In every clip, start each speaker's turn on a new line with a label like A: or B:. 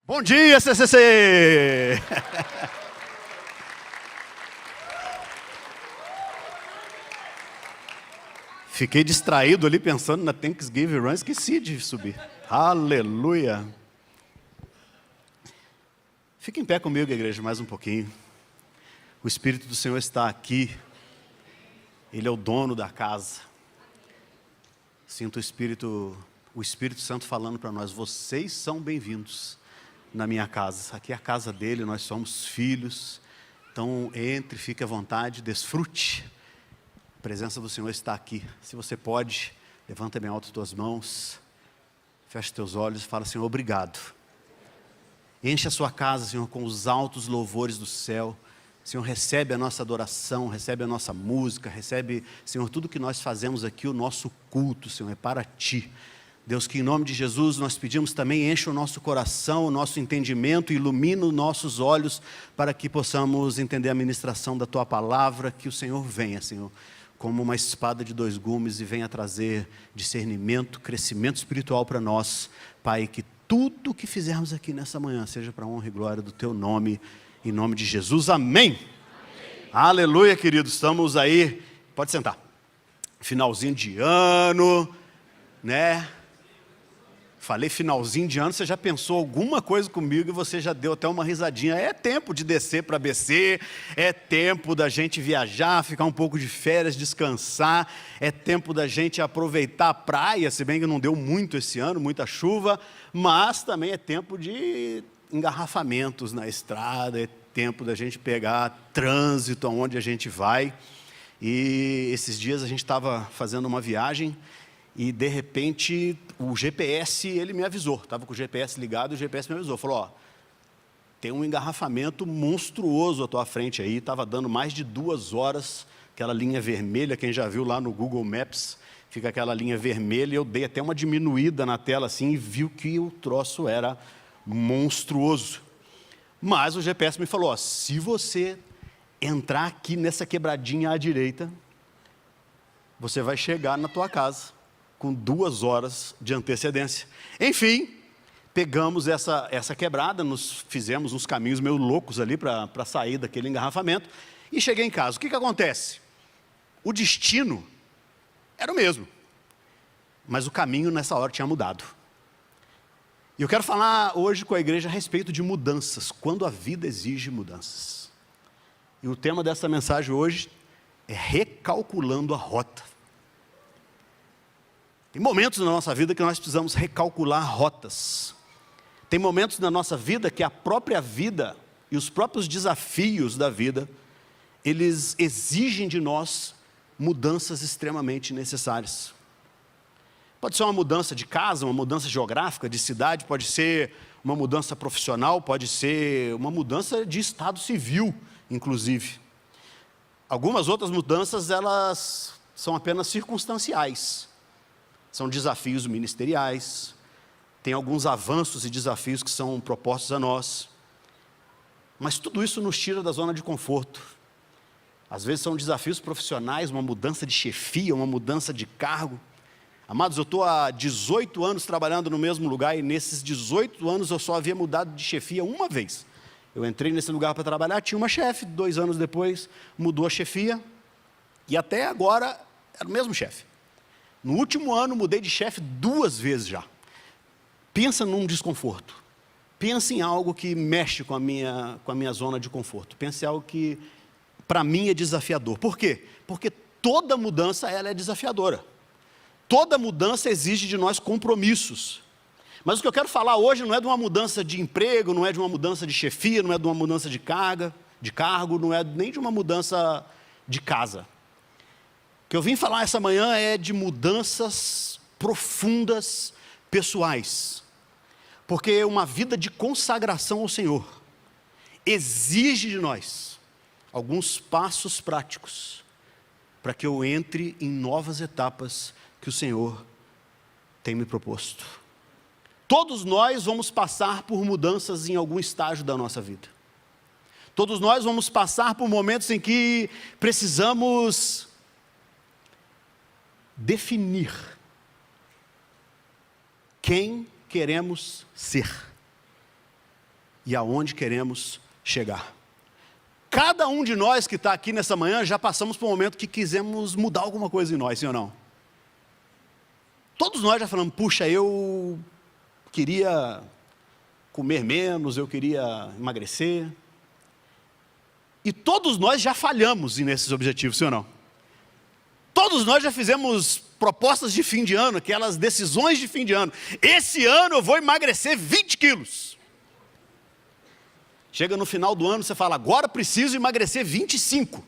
A: Bom dia, CCC! Fiquei distraído ali pensando na Thanksgiving Run, esqueci de subir. Aleluia! Fique em pé comigo, igreja, mais um pouquinho. O Espírito do Senhor está aqui. Ele é o dono da casa. Sinto o Espírito Santo falando para nós: vocês são bem-vindos na minha casa. Aqui é a casa dele, nós somos filhos. Então entre, fique à vontade, desfrute. A presença do Senhor está aqui. Se você pode, levanta bem alto as tuas mãos, feche teus olhos e fala: Senhor, obrigado. Enche a sua casa, Senhor, com os altos louvores do céu. Senhor, recebe a nossa adoração, recebe a nossa música, recebe, Senhor, tudo que nós fazemos aqui, o nosso culto, Senhor, é para Ti. Deus, que em nome de Jesus nós pedimos também, enche o nosso coração, o nosso entendimento, ilumina os nossos olhos, para que possamos entender a ministração da Tua palavra, que o Senhor venha, Senhor, como uma espada de dois gumes e venha trazer discernimento, crescimento espiritual para nós, Pai, que tudo que fizermos aqui nessa manhã seja para a honra e glória do Teu nome, em nome de Jesus, amém. Amém. Aleluia, queridos, estamos aí, pode sentar, finalzinho de ano, né? Falei finalzinho de ano, você já pensou alguma coisa comigo e você já deu até uma risadinha. É tempo de descer para BC, é tempo da gente viajar, ficar um pouco de férias, descansar, é tempo da gente aproveitar a praia, se bem que não deu muito esse ano, muita chuva, mas também é tempo de engarrafamentos na estrada, é tempo da gente pegar trânsito aonde a gente vai. E esses dias a gente estava fazendo uma viagem e de repente o GPS, ele me avisou, estava com o GPS ligado e o GPS me avisou, falou: ó, tem um engarrafamento monstruoso à tua frente aí, estava dando mais de 2 horas, aquela linha vermelha, quem já viu lá no Google Maps, fica aquela linha vermelha, e eu dei até uma diminuída na tela assim e vi que o troço era monstruoso. Mas o GPS me falou: ó, se você entrar aqui nessa quebradinha à direita, você vai chegar na tua casa com 2 horas de antecedência. Enfim, pegamos essa quebrada, nos fizemos uns caminhos meio loucos ali para sair daquele engarrafamento e cheguei em casa. O que acontece? O destino era o mesmo, mas o caminho nessa hora tinha mudado. E eu quero falar hoje com a igreja a respeito de mudanças, quando a vida exige mudanças. E o tema dessa mensagem hoje é recalculando a rota. Tem momentos na nossa vida que nós precisamos recalcular rotas. Tem momentos na nossa vida que a própria vida e os próprios desafios da vida, eles exigem de nós mudanças extremamente necessárias. Pode ser uma mudança de casa, uma mudança geográfica, de cidade, pode ser uma mudança profissional, pode ser uma mudança de estado civil, inclusive. Algumas outras mudanças, elas são apenas circunstanciais. São desafios ministeriais, tem alguns avanços e desafios que são propostos a nós. Mas tudo isso nos tira da zona de conforto. Às vezes são desafios profissionais, uma mudança de chefia, uma mudança de cargo. Amados, eu estou há 18 anos trabalhando no mesmo lugar e nesses 18 anos eu só havia mudado de chefia uma vez. Eu entrei nesse lugar para trabalhar, tinha uma chefe, 2 anos depois mudou a chefia e até agora era o mesmo chefe. No último ano mudei de chefe 2 vezes já. Pensa num desconforto. Pensa em algo que mexe com a minha zona de conforto. Pensa em algo que para mim é desafiador. Por quê? Porque toda mudança ela é desafiadora. Toda mudança exige de nós compromissos. Mas o que eu quero falar hoje não é de uma mudança de emprego, não é de uma mudança de chefia, não é de uma mudança de cargo, não é nem de uma mudança de casa. O que eu vim falar essa manhã é de mudanças profundas, pessoais. Porque uma vida de consagração ao Senhor exige de nós alguns passos práticos para que eu entre em novas etapas que o Senhor tem me proposto. Todos nós vamos passar por mudanças em algum estágio da nossa vida. Todos nós vamos passar por momentos em que precisamos definir quem queremos ser. e aonde queremos chegar. Cada um de nós que está aqui nessa manhã já passamos por um momento que quisemos mudar alguma coisa em nós, sim ou não? Todos nós já falamos, puxa, eu queria comer menos, eu queria emagrecer. E todos nós já falhamos nesses objetivos, sim ou não? Todos nós já fizemos propostas de fim de ano, aquelas decisões de fim de ano. Esse ano eu vou emagrecer 20 quilos. Chega no final do ano, você fala, agora preciso emagrecer 25.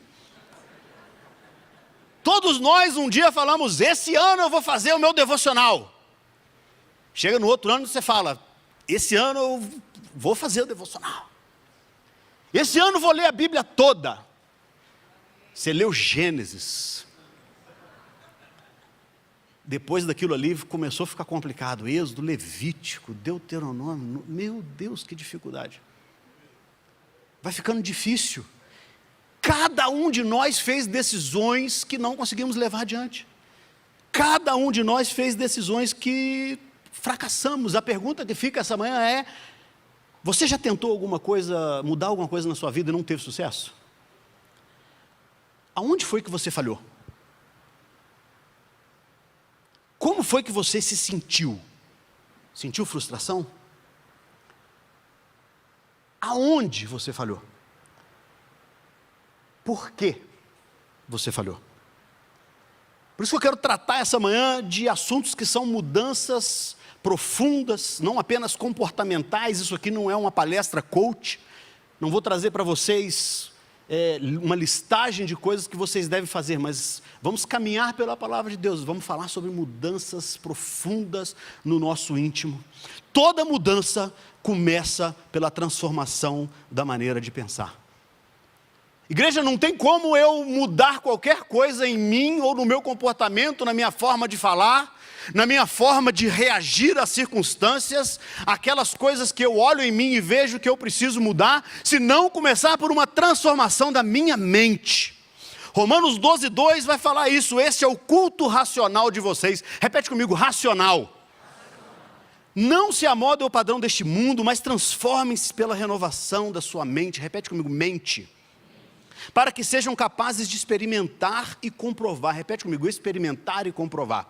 A: Todos nós um dia falamos, esse ano eu vou fazer o meu devocional. Chega no outro ano, você fala, esse ano eu vou fazer o devocional. Esse ano eu vou ler a Bíblia toda. Você leu Gênesis. Depois daquilo ali começou a ficar complicado. Êxodo, Levítico, Deuteronômio. Meu Deus, que dificuldade. Vai ficando difícil. Cada um de nós fez decisões que não conseguimos levar adiante. Cada um de nós fez decisões que fracassamos. A pergunta que fica essa manhã é, você já tentou alguma coisa, mudar alguma coisa na sua vida e não teve sucesso? Aonde foi que você falhou? Como foi que você se sentiu? Sentiu frustração? Aonde você falhou? Por que você falhou? Por isso que eu quero tratar essa manhã de assuntos que são mudanças profundas, não apenas comportamentais. Isso aqui não é uma palestra coach. Não vou trazer para vocês uma listagem de coisas que vocês devem fazer, mas vamos caminhar pela palavra de Deus. Vamos falar sobre mudanças profundas no nosso íntimo. Toda mudança começa pela transformação da maneira de pensar. Igreja, não tem como eu mudar qualquer coisa em mim ou no meu comportamento, na minha forma de falar, na minha forma de reagir às circunstâncias, aquelas coisas que eu olho em mim e vejo que eu preciso mudar, se não começar por uma transformação da minha mente. Romanos 12:2 vai falar isso, esse é o culto racional de vocês. Repete comigo, racional. Não se amodem ao padrão deste mundo, mas transformem-se pela renovação da sua mente. Repete comigo, mente. Para que sejam capazes de experimentar e comprovar. Repete comigo, experimentar e comprovar.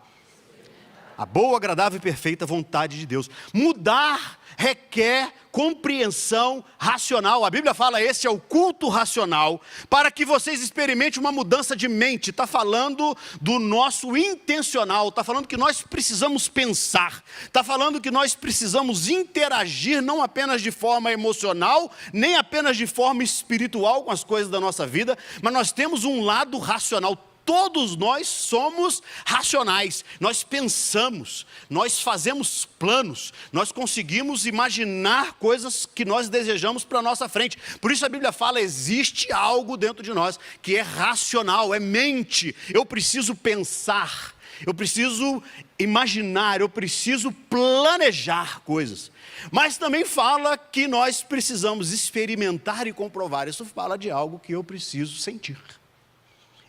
A: A boa, agradável e perfeita vontade de Deus. Mudar requer compreensão racional. A Bíblia fala, esse é o culto racional, para que vocês experimentem uma mudança de mente. Está falando do nosso intencional, está falando que nós precisamos pensar, está falando que nós precisamos interagir, não apenas de forma emocional, nem apenas de forma espiritual com as coisas da nossa vida, mas nós temos um lado racional. Todos nós somos racionais, nós pensamos, nós fazemos planos, nós conseguimos imaginar coisas que nós desejamos para a nossa frente. Por isso a Bíblia fala, existe algo dentro de nós que é racional, é mente. Eu preciso pensar, eu preciso imaginar, eu preciso planejar coisas. Mas também fala que nós precisamos experimentar e comprovar. Isso fala de algo que eu preciso sentir.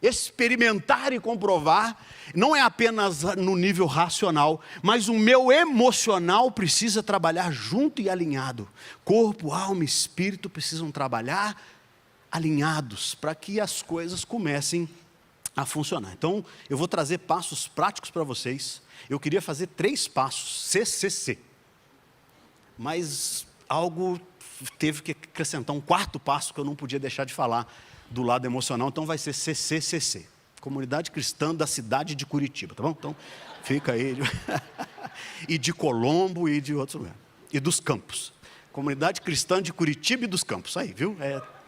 A: Experimentar e comprovar não é apenas no nível racional, mas o meu emocional precisa trabalhar junto e alinhado. Corpo, alma e espírito precisam trabalhar alinhados para que as coisas comecem a funcionar. Então, eu vou trazer passos práticos para vocês. Eu queria fazer 3 passos, CCC. Mas algo teve que acrescentar um 4º passo que eu não podia deixar de falar do lado emocional, então vai ser CCCC, Comunidade Cristã da cidade de Curitiba, tá bom? Então, fica aí, e de Colombo e de outros lugares, e dos Campos, Comunidade Cristã de Curitiba e dos Campos, aí, viu?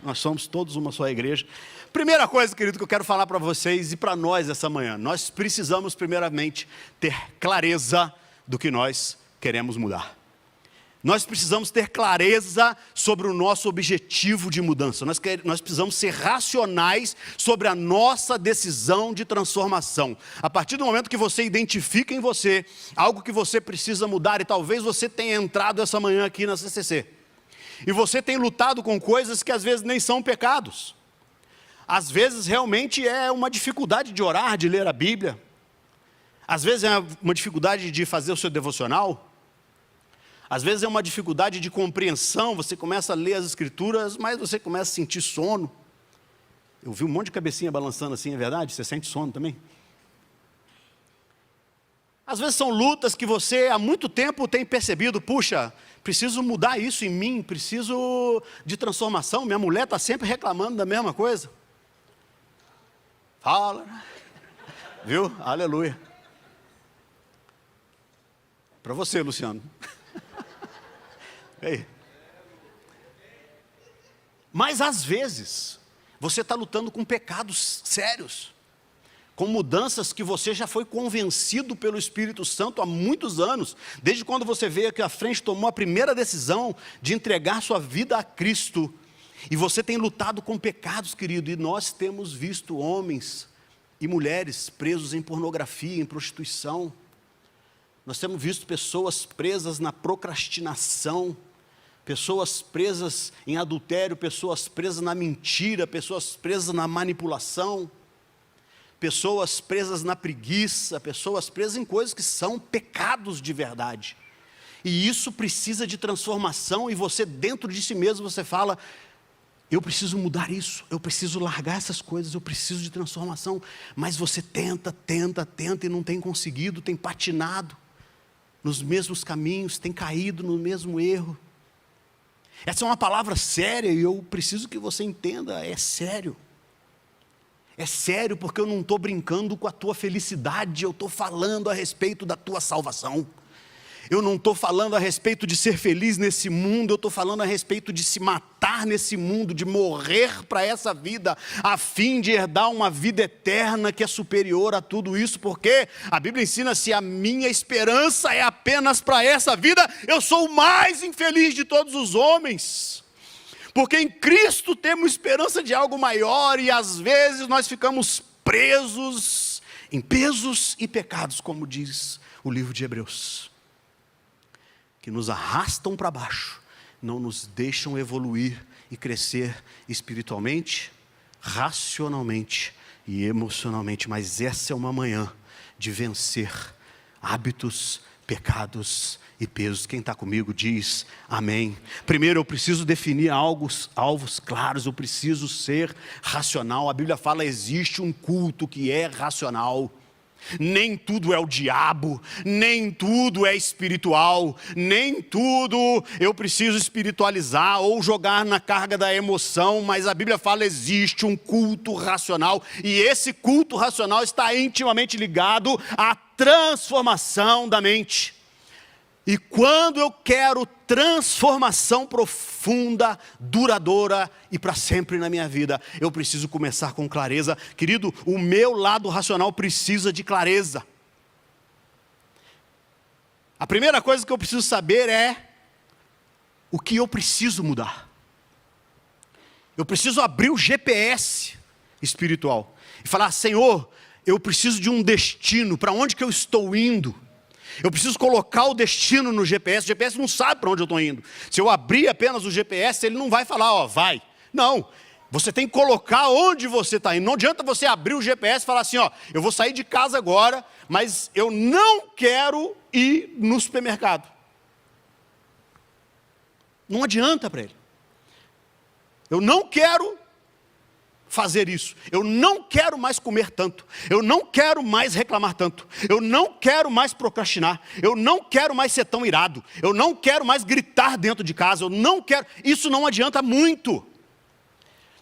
A: Nós somos todos uma só igreja. Primeira coisa, querido, que eu quero falar para vocês e para nós essa manhã, nós precisamos primeiramente ter clareza do que nós queremos mudar. Nós precisamos ter clareza sobre o nosso objetivo de mudança. Nós precisamos ser racionais sobre a nossa decisão de transformação. A partir do momento que você identifica em você algo que você precisa mudar, e talvez você tenha entrado essa manhã aqui na CCC, e você tem lutado com coisas que às vezes nem são pecados. Às vezes realmente é uma dificuldade de orar, de ler a Bíblia. Às vezes é uma dificuldade de fazer o seu devocional. Às vezes é uma dificuldade de compreensão, você começa a ler as escrituras, mas você começa a sentir sono. Eu vi um monte de cabecinha balançando assim, é verdade? Você sente sono também? Às vezes são lutas que você há muito tempo tem percebido, puxa, preciso mudar isso em mim, preciso de transformação, minha mulher está sempre reclamando da mesma coisa. Fala, viu? Aleluia. Para você, Luciano. Ei. Mas às vezes, você está lutando com pecados sérios, com mudanças que você já foi convencido pelo Espírito Santo há muitos anos, desde quando você veio aqui à frente, tomou a primeira decisão de entregar sua vida a Cristo, e você tem lutado com pecados, querido, e nós temos visto homens e mulheres presos em pornografia, em prostituição, nós temos visto pessoas presas na procrastinação, pessoas presas em adultério, pessoas presas na mentira, pessoas presas na manipulação, pessoas presas na preguiça, pessoas presas em coisas que são pecados de verdade. E isso precisa de transformação, e você dentro de si mesmo, você fala, eu preciso mudar isso, eu preciso largar essas coisas, eu preciso de transformação. Mas você tenta e não tem conseguido, tem patinado nos mesmos caminhos, tem caído no mesmo erro. Essa é uma palavra séria e eu preciso que você entenda, é sério. É sério porque eu não estou brincando com a tua felicidade, eu estou falando a respeito da tua salvação. Eu não estou falando a respeito de ser feliz nesse mundo, eu estou falando a respeito de se matar nesse mundo, de morrer para essa vida, a fim de herdar uma vida eterna que é superior a tudo isso, porque a Bíblia ensina, se a minha esperança é apenas para essa vida, eu sou o mais infeliz de todos os homens. Porque em Cristo temos esperança de algo maior, e às vezes nós ficamos presos em pesos e pecados, como diz o livro de Hebreus, que nos arrastam para baixo, não nos deixam evoluir e crescer espiritualmente, racionalmente e emocionalmente. Mas essa é uma manhã de vencer hábitos, pecados e pesos. Quem está comigo diz amém. Primeiro, eu preciso definir alvos claros, eu preciso ser racional. A Bíblia fala, existe um culto que é racional. Nem tudo é o diabo, nem tudo é espiritual, nem tudo eu preciso espiritualizar ou jogar na carga da emoção, mas a Bíblia fala, existe um culto racional, e esse culto racional está intimamente ligado à transformação da mente. E quando eu quero transformação profunda, duradoura e para sempre na minha vida, eu preciso começar com clareza. Querido, o meu lado racional precisa de clareza. A primeira coisa que eu preciso saber é o que eu preciso mudar. Eu preciso abrir o GPS espiritual e falar, Senhor, eu preciso de um destino, para onde que eu estou indo? Eu preciso colocar o destino no GPS. O GPS não sabe para onde eu estou indo. Se eu abrir apenas o GPS, ele não vai falar, ó, vai. Não, você tem que colocar onde você está indo. Não adianta você abrir o GPS e falar assim, ó, eu vou sair de casa agora, mas eu não quero ir no supermercado. Não adianta para ele. Eu não quero fazer isso, eu não quero mais comer tanto, eu não quero mais reclamar tanto, eu não quero mais procrastinar, eu não quero mais ser tão irado, eu não quero mais gritar dentro de casa, eu não quero, isso não adianta muito.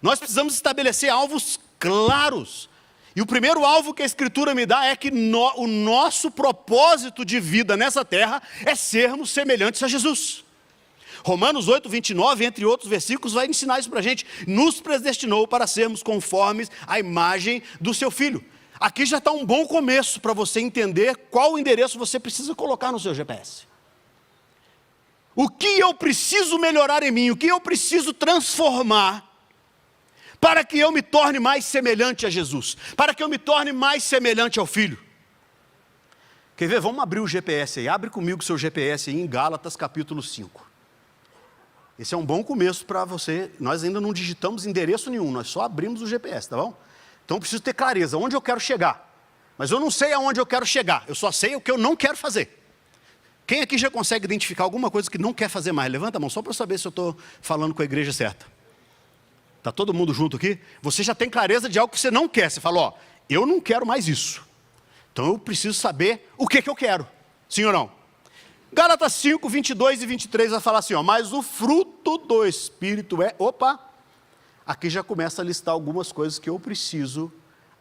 A: Nós precisamos estabelecer alvos claros, e o primeiro alvo que a Escritura me dá é que o nosso propósito de vida nessa terra é sermos semelhantes a Jesus. Romanos 8, 29, entre outros versículos, vai ensinar isso para a gente. Nos predestinou para sermos conformes à imagem do seu Filho. Aqui já está um bom começo para você entender qual endereço você precisa colocar no seu GPS. O que eu preciso melhorar em mim, o que eu preciso transformar, para que eu me torne mais semelhante a Jesus, para que eu me torne mais semelhante ao Filho. Quer ver? Vamos abrir o GPS aí. Abre comigo o seu GPS aí em Gálatas capítulo 5. Esse é um bom começo para você. Nós ainda não digitamos endereço nenhum, nós só abrimos o GPS, tá bom? Então eu preciso ter clareza, onde eu quero chegar. Mas eu não sei aonde eu quero chegar, eu só sei o que eu não quero fazer. Quem aqui já consegue identificar alguma coisa que não quer fazer mais? Levanta a mão, só para eu saber se eu estou falando com a igreja certa. Está todo mundo junto aqui? Você já tem clareza de algo que você não quer. Você fala, ó, eu não quero mais isso. Então eu preciso saber o que eu quero. Sim ou não? Gálatas 5, 22 e 23 vai falar assim, ó, mas o fruto do Espírito é... Opa! Aqui já começa a listar algumas coisas que eu preciso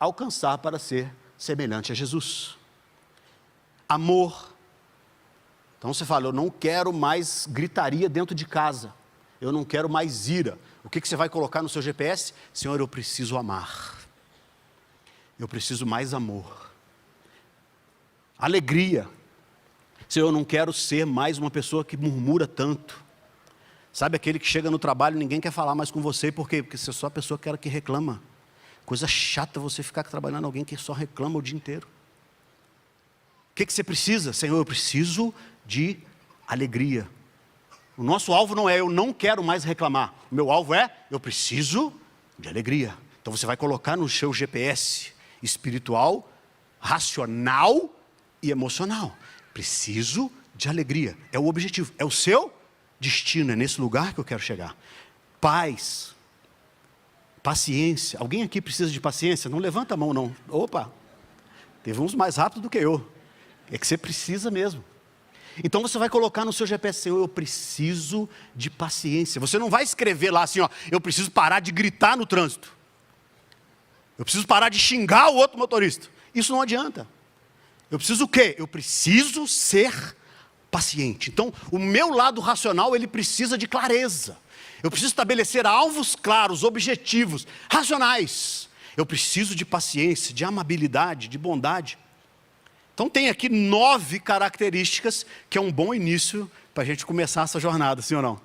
A: alcançar para ser semelhante a Jesus. Amor. Então você fala, eu não quero mais gritaria dentro de casa. Eu não quero mais ira. O que você vai colocar no seu GPS? Senhor, eu preciso amar. Eu preciso mais amor. Alegria. Senhor, eu não quero ser mais uma pessoa que murmura tanto. Sabe aquele que chega no trabalho e ninguém quer falar mais com você, por quê? Porque você é só a pessoa que reclama. Coisa chata você ficar trabalhando com alguém que só reclama o dia inteiro. O que você precisa? Senhor, eu preciso de alegria. O nosso alvo não é eu não quero mais reclamar. O meu alvo é eu preciso de alegria. Então você vai colocar no seu GPS espiritual, racional e emocional. Preciso de alegria. É o objetivo, é o seu destino, é nesse lugar que eu quero chegar. Paz, paciência. Alguém aqui precisa de paciência? Não levanta a mão não. Opa, teve uns mais rápidos do que eu. É que você precisa mesmo. Então você vai colocar no seu GPS, Senhor, eu preciso de paciência. Você não vai escrever lá assim, ó, eu preciso parar de gritar no trânsito. Eu preciso parar de xingar o outro motorista. Isso não adianta. Eu preciso o quê? Eu preciso ser paciente. Então, o meu lado racional, ele precisa de clareza. Eu preciso estabelecer alvos claros, objetivos, racionais. Eu preciso de paciência, de amabilidade, de bondade. Então tem aqui 9 características que é um bom início para a gente começar essa jornada, sim ou não?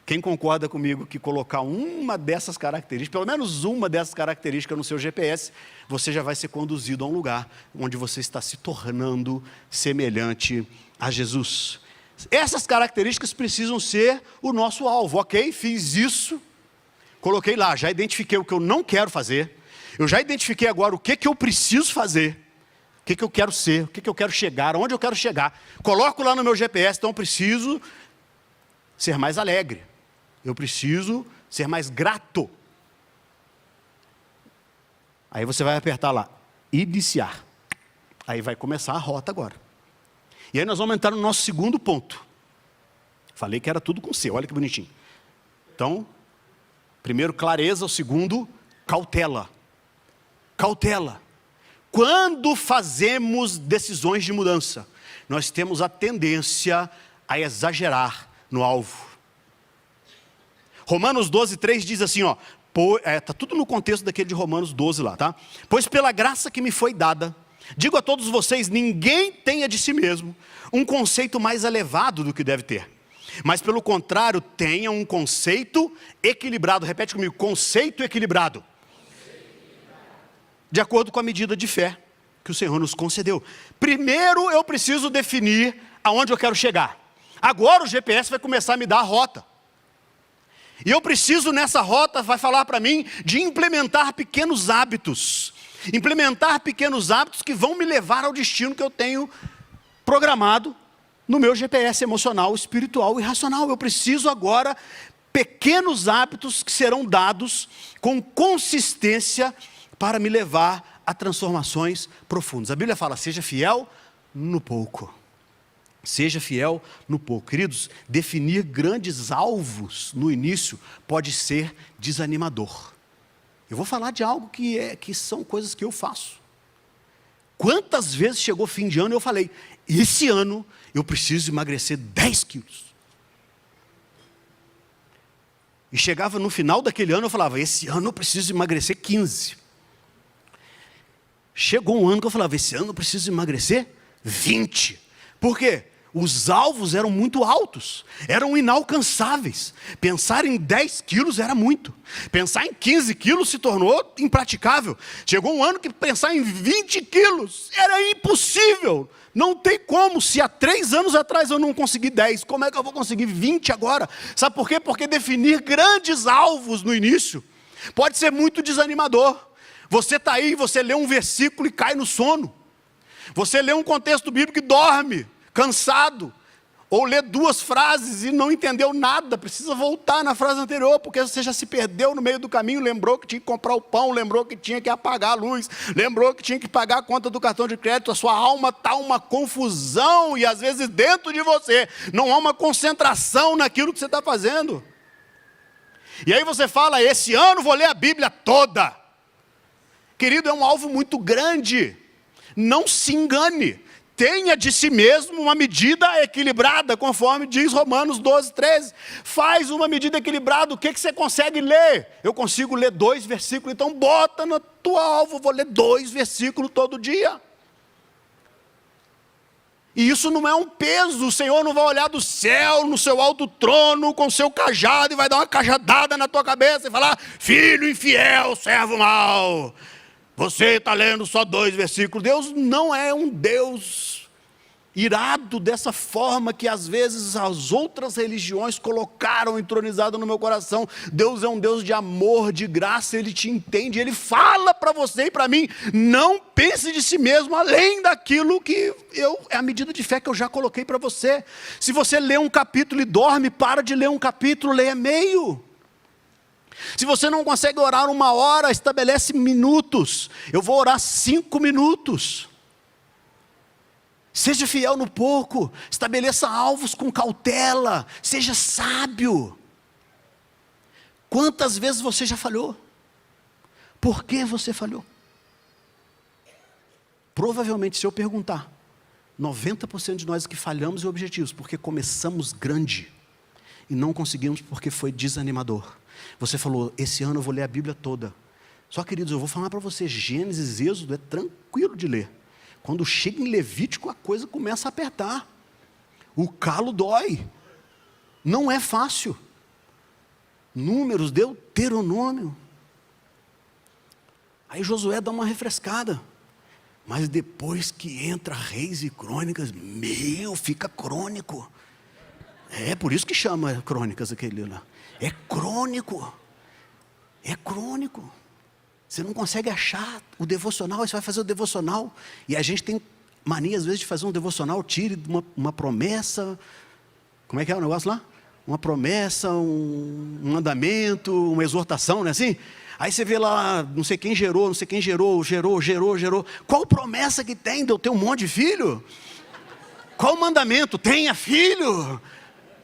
A: Quem concorda comigo que colocar uma dessas características, pelo menos uma dessas características no seu GPS, você já vai ser conduzido a um lugar onde você está se tornando semelhante a Jesus. Essas características precisam ser o nosso alvo, ok? Fiz isso, coloquei lá, já identifiquei o que eu não quero fazer, eu já identifiquei agora o que eu preciso fazer, o que eu quero ser, o que eu quero chegar, onde eu quero chegar. Coloco lá no meu GPS, então eu preciso ser mais alegre. Eu preciso ser mais grato. Aí você vai apertar lá, iniciar. Aí vai começar a rota agora. E aí nós vamos entrar no nosso segundo ponto. Falei que era tudo com C, olha que bonitinho. Então, primeiro clareza, o segundo, cautela. Cautela. Quando fazemos decisões de mudança, nós temos a tendência a exagerar no alvo. Romanos 12, 3 diz assim, ó, está tudo no contexto daquele de Romanos 12 lá, tá? Pois pela graça que me foi dada, digo a todos vocês, ninguém tenha de si mesmo um conceito mais elevado do que deve ter. Mas pelo contrário, tenha um conceito equilibrado. Repete comigo, conceito equilibrado. De acordo com a medida de fé que o Senhor nos concedeu. Primeiro eu preciso definir aonde eu quero chegar. Agora o GPS vai começar a me dar a rota. E eu preciso nessa rota, vai falar para mim, de implementar pequenos hábitos. Implementar pequenos hábitos que vão me levar ao destino que eu tenho programado no meu GPS emocional, espiritual e racional. Eu preciso agora pequenos hábitos que serão dados com consistência para me levar a transformações profundas. A Bíblia fala, seja fiel no pouco. Seja fiel no pouco. Queridos, definir grandes alvos no início pode ser desanimador. Eu vou falar de algo que são coisas que eu faço. Quantas vezes chegou fim de ano e eu falei, esse ano eu preciso emagrecer 10 quilos. E chegava no final daquele ano eu falava, esse ano eu preciso emagrecer 15. Chegou um ano que eu falava, esse ano eu preciso emagrecer 20. Por quê? Os alvos eram muito altos, eram inalcançáveis. Pensar em 10 quilos era muito. Pensar em 15 quilos se tornou impraticável. Chegou um ano que pensar em 20 quilos era impossível. Não tem como, se há 3 anos atrás eu não consegui 10, como é que eu vou conseguir 20 agora? Sabe por quê? Porque definir grandes alvos no início pode ser muito desanimador. Você está aí, você lê um versículo e cai no sono. Você lê um contexto bíblico e dorme, cansado. ou lê 2 frases e não entendeu nada, precisa voltar na frase anterior, porque você já se perdeu no meio do caminho, lembrou que tinha que comprar o pão, lembrou que tinha que apagar a luz, lembrou que tinha que pagar a conta do cartão de crédito, a sua alma está uma confusão, e às vezes dentro de você não há uma concentração naquilo que você está fazendo. E aí você fala, esse ano vou ler a Bíblia toda. Querido, é um alvo muito grande, não se engane. Tenha de si mesmo uma medida equilibrada, conforme diz Romanos 12:13. Faz uma medida equilibrada, o que você consegue ler? Eu consigo ler 2 versículos, então bota no tua alvo, vou ler 2 versículos todo dia. E isso não é um peso, o Senhor não vai olhar do céu, no seu alto trono, com o seu cajado, e vai dar uma cajadada na tua cabeça e falar, filho infiel, servo mau, você está lendo só 2 versículos. Deus não é um Deus irado dessa forma que às vezes as outras religiões colocaram entronizado no meu coração. Deus é um Deus de amor, de graça, Ele te entende, Ele fala para você e para mim, não pense de si mesmo além daquilo que é a medida de fé que eu já coloquei para você. Se você lê um capítulo e dorme, para de ler um capítulo, leia meio. Se você não consegue orar 1 hora, estabelece minutos. Eu vou orar 5 minutos. Seja fiel no pouco, estabeleça alvos com cautela, seja sábio. Quantas vezes você já falhou? Por que você falhou? Provavelmente, se eu perguntar, 90% de nós que falhamos em objetivos, porque começamos grande e não conseguimos porque foi desanimador. Você falou, esse ano eu vou ler a Bíblia toda. Só, queridos, eu vou falar para você, Gênesis e Êxodo é tranquilo de ler. Quando chega em Levítico, a coisa começa a apertar. O calo dói. Não é fácil. Números, Deuteronômio. Aí Josué dá uma refrescada. Mas depois que entra Reis e Crônicas, fica crônico. É por isso que chama Crônicas aquele lá. É crônico. É crônico. Você não consegue achar o devocional, aí você vai fazer o devocional. E a gente tem mania às vezes de fazer um devocional, tire uma promessa. Como é que é o negócio lá? Uma promessa, um mandamento, uma exortação, não é assim? Aí você vê lá, não sei quem gerou. Qual promessa que tem de eu ter um monte de filho? Qual mandamento? Tenha filho.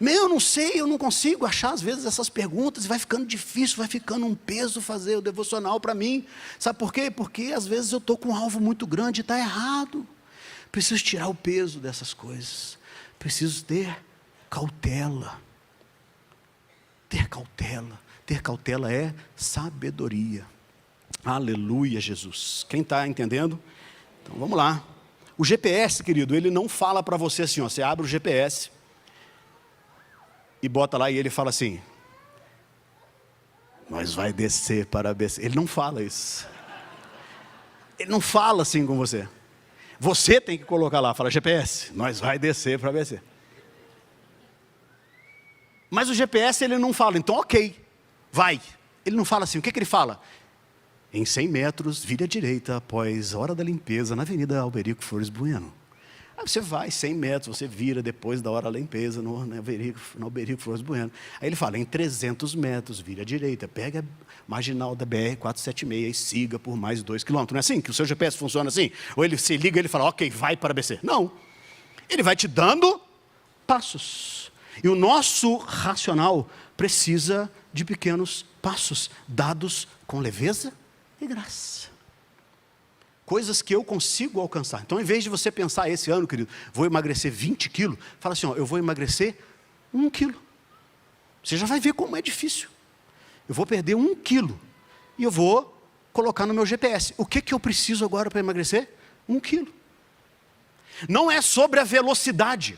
A: Eu não sei, eu não consigo achar às vezes essas perguntas, e vai ficando difícil, vai ficando um peso fazer o devocional para mim. Sabe por quê? Porque às vezes eu estou com um alvo muito grande e está errado. Preciso tirar o peso dessas coisas. Preciso ter cautela. Ter cautela. Ter cautela é sabedoria. Aleluia, Jesus. Quem está entendendo? Então vamos lá. O GPS, querido, ele não fala para você assim, ó, você abre o GPS e bota lá e ele fala assim, mas vai descer para ABC. Ele não fala isso. Ele não fala assim com você. Você tem que colocar lá, fala GPS, nós vai descer para ABC. Mas o GPS ele não fala, então ok, vai. Ele não fala assim, o que ele fala? Em 100 metros, vire à direita após a hora da limpeza na Avenida Alberico Flores Bueno. Aí você vai 100 metros, você vira depois da hora da limpeza no Alberico Flores Bueno. Aí ele fala, em 300 metros, vire à direita, pega a marginal da BR-476 e siga por mais 2 quilômetros. Não é assim que o seu GPS funciona assim? Ou ele se liga e ele fala, ok, vai para ABC. Não. Ele vai te dando passos. E o nosso racional precisa de pequenos passos, dados com leveza e graça. Coisas que eu consigo alcançar. Então, em vez de você pensar esse ano, querido, vou emagrecer 20 quilos, fala assim, ó, eu vou emagrecer 1 quilo. Você já vai ver como é difícil. Eu vou perder 1 quilo e eu vou colocar no meu GPS. O que eu preciso agora para emagrecer? 1 quilo. Não é sobre a velocidade,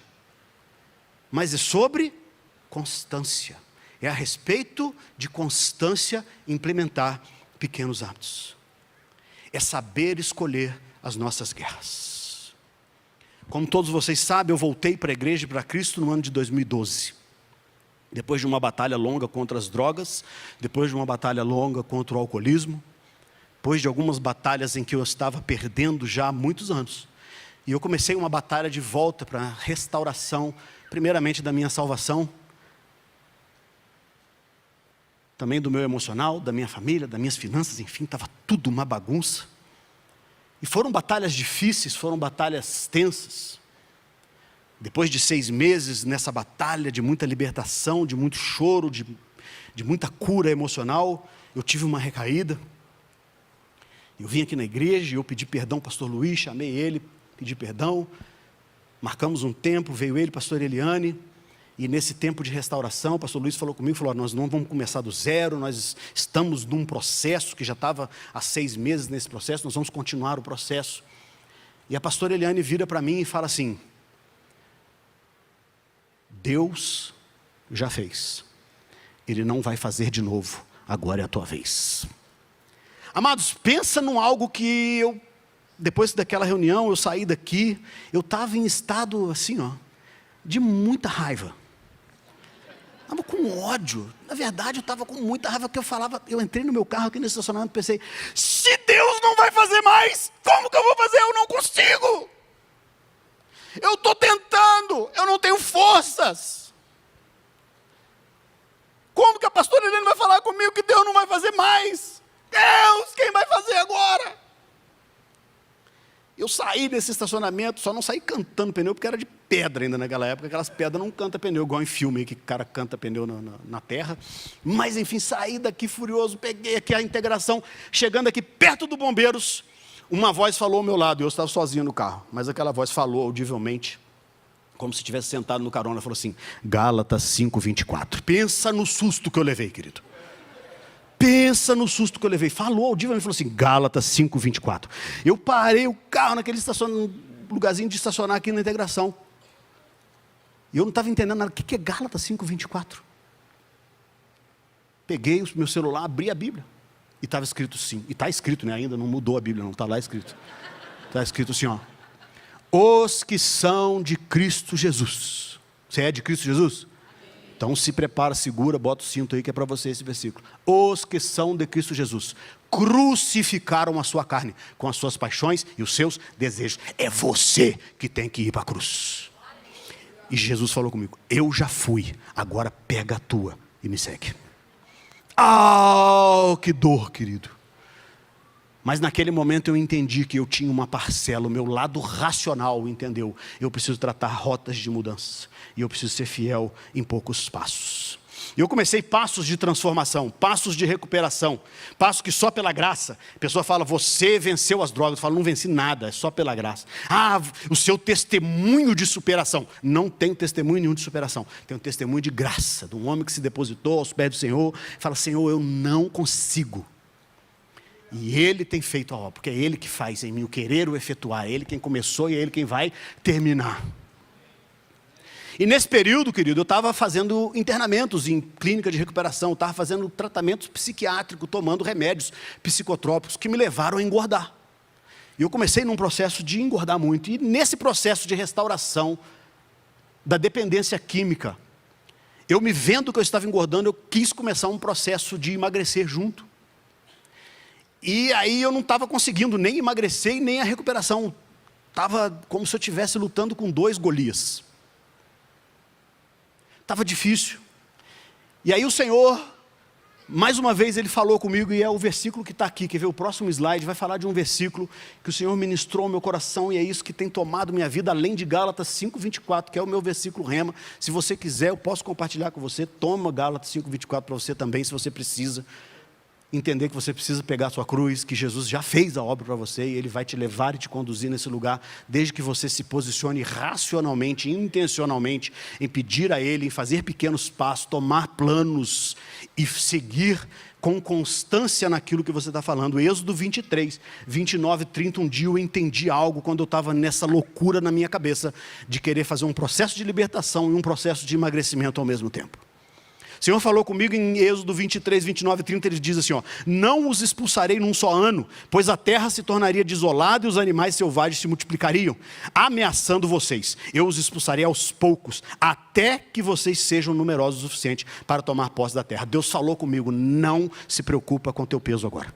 A: mas é sobre constância. É a respeito de constância implementar pequenos hábitos. É saber escolher as nossas guerras. Como todos vocês sabem, eu voltei para a igreja e para Cristo no ano de 2012. Depois de uma batalha longa contra as drogas, depois de uma batalha longa contra o alcoolismo, depois de algumas batalhas em que eu estava perdendo já há muitos anos. E eu comecei uma batalha de volta para a restauração primeiramente da minha salvação, também do meu emocional, da minha família, das minhas finanças, enfim, estava tudo uma bagunça. E foram batalhas difíceis, foram batalhas tensas. Depois de 6 meses nessa batalha de muita libertação, de muito choro, de muita cura emocional, eu tive uma recaída. Eu vim aqui na igreja, eu pedi perdão ao pastor Luiz, chamei ele, pedi perdão. Marcamos um tempo, veio ele, pastor Eliane. E nesse tempo de restauração, o pastor Luiz falou comigo, falou, nós não vamos começar do zero, nós estamos num processo que já estava há 6 meses nesse processo, nós vamos continuar o processo. E a pastora Eliane vira para mim e fala assim, Deus já fez, Ele não vai fazer de novo, agora é a tua vez. Amados, pensa num algo que depois daquela reunião, eu saí daqui, eu estava em estado assim, de muita raiva. Estava com ódio. Na verdade, eu estava com muita raiva, porque eu entrei no meu carro aqui no estacionamento e pensei, se Deus não vai fazer mais, como que eu vou fazer? Eu não consigo. Eu estou tentando, eu não tenho forças. Como que a pastora Helena vai falar comigo que Deus não vai fazer mais? Deus, quem vai fazer agora? Eu saí desse estacionamento, só não saí cantando pneu, porque era de pedra ainda naquela época, aquelas pedras não cantam pneu, igual em filme, que o cara canta pneu na terra. Mas enfim, saí daqui furioso, peguei aqui a integração, chegando aqui perto do Bombeiros, uma voz falou ao meu lado, eu estava sozinho no carro, mas aquela voz falou audivelmente, como se estivesse sentado no carona, falou assim, Gálatas 5:24. Pensa no susto que eu levei, querido. Pensa no susto que eu levei. Falou audivelmente, falou assim, Gálatas 5:24. Eu parei o carro naquele lugarzinho de estacionar aqui na integração. E eu não estava entendendo nada. O que é Gálatas 5:24? Peguei o meu celular, abri a Bíblia. E estava escrito sim. E está escrito, né? Ainda não mudou a Bíblia, não. Está lá escrito. Está escrito assim, os que são de Cristo Jesus. Você é de Cristo Jesus? Então se prepara, segura, bota o cinto aí que é para você esse versículo. Os que são de Cristo Jesus crucificaram a sua carne com as suas paixões e os seus desejos. É você que tem que ir para a cruz. E Jesus falou comigo, eu já fui, agora pega a tua e me segue. Que dor, querido. Mas naquele momento eu entendi que eu tinha uma parcela, o meu lado racional entendeu. Eu preciso tratar rotas de mudança. E eu preciso ser fiel em poucos passos. E eu comecei passos de transformação, passos de recuperação, passos que só pela graça. A pessoa fala, você venceu as drogas. Eu falo, não venci nada, é só pela graça. O seu testemunho de superação. Não tenho testemunho nenhum de superação. Tenho um testemunho de graça, de um homem que se depositou aos pés do Senhor. Fala, Senhor, eu não consigo. E Ele tem feito a obra, porque é Ele que faz em mim o querer, o efetuar. É Ele quem começou e é Ele quem vai terminar. E nesse período, querido, eu estava fazendo internamentos em clínica de recuperação, estava fazendo tratamento psiquiátrico, tomando remédios psicotrópicos que me levaram a engordar. E eu comecei num processo de engordar muito. E nesse processo de restauração da dependência química, eu me vendo que eu estava engordando, eu quis começar um processo de emagrecer junto. E aí eu não estava conseguindo nem emagrecer e nem a recuperação. Estava como se eu estivesse lutando com 2 Golias. Estava difícil. E aí o Senhor, mais uma vez Ele falou comigo, e é o versículo que está aqui, quer ver o próximo slide, vai falar de um versículo que o Senhor ministrou ao meu coração, e é isso que tem tomado minha vida, além de Gálatas 5:24, que é o meu versículo rema. Se você quiser, eu posso compartilhar com você, toma Gálatas 5:24 para você também, se você precisa. Entender que você precisa pegar a sua cruz, que Jesus já fez a obra para você e Ele vai te levar e te conduzir nesse lugar, desde que você se posicione racionalmente, intencionalmente, em pedir a Ele, em fazer pequenos passos, tomar planos e seguir com constância naquilo que você está falando. Êxodo 23, 29, 30, um dia eu entendi algo quando eu estava nessa loucura na minha cabeça, de querer fazer um processo de libertação e um processo de emagrecimento ao mesmo tempo. O Senhor falou comigo em Êxodo 23, 29 e 30, Ele diz assim, não os expulsarei num só ano, pois a terra se tornaria desolada e os animais selvagens se multiplicariam, ameaçando vocês. Eu os expulsarei aos poucos, até que vocês sejam numerosos o suficiente para tomar posse da terra. Deus falou comigo, não se preocupa com o teu peso agora.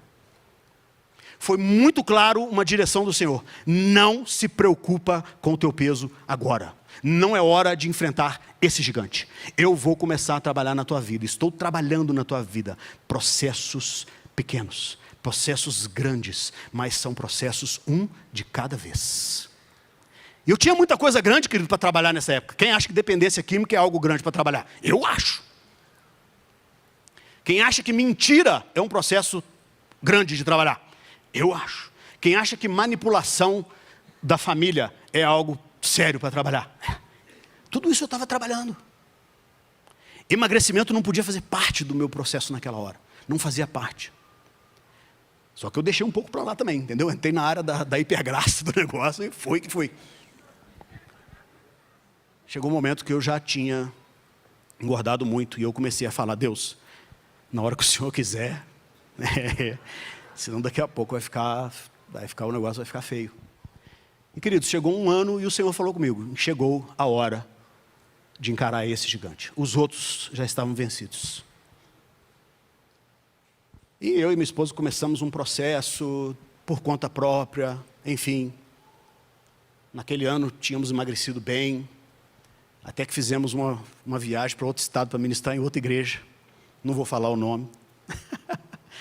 A: foi muito claro uma direção do Senhor: não se preocupa com o teu peso agora. Não é hora de enfrentar esse gigante. Eu vou começar a trabalhar na tua vida. Estou trabalhando na tua vida. Processos pequenos, processos grandes, mas são processos um de cada vez. E eu tinha muita coisa grande, querido, para trabalhar nessa época. Quem acha que dependência química é algo grande para trabalhar? Eu acho. Quem acha que mentira é um processo grande de trabalhar? Eu acho. Quem acha que manipulação da família é algo sério para trabalhar? Tudo isso eu estava trabalhando. Emagrecimento não podia fazer parte do meu processo naquela hora. Não fazia parte. Só que eu deixei um pouco para lá também, entendeu? Entrei na área da hipergraça do negócio e foi que foi. Chegou um momento que eu já tinha engordado muito e eu comecei a falar: Deus, na hora que o Senhor quiser, senão daqui a pouco o negócio vai ficar feio. E queridos, chegou um ano e o Senhor falou comigo: chegou a hora de encarar esse gigante. Os outros já estavam vencidos. E eu e minha esposa começamos um processo por conta própria, enfim. Naquele ano tínhamos emagrecido bem, até que fizemos uma viagem para outro estado para ministrar em outra igreja. Não vou falar o nome.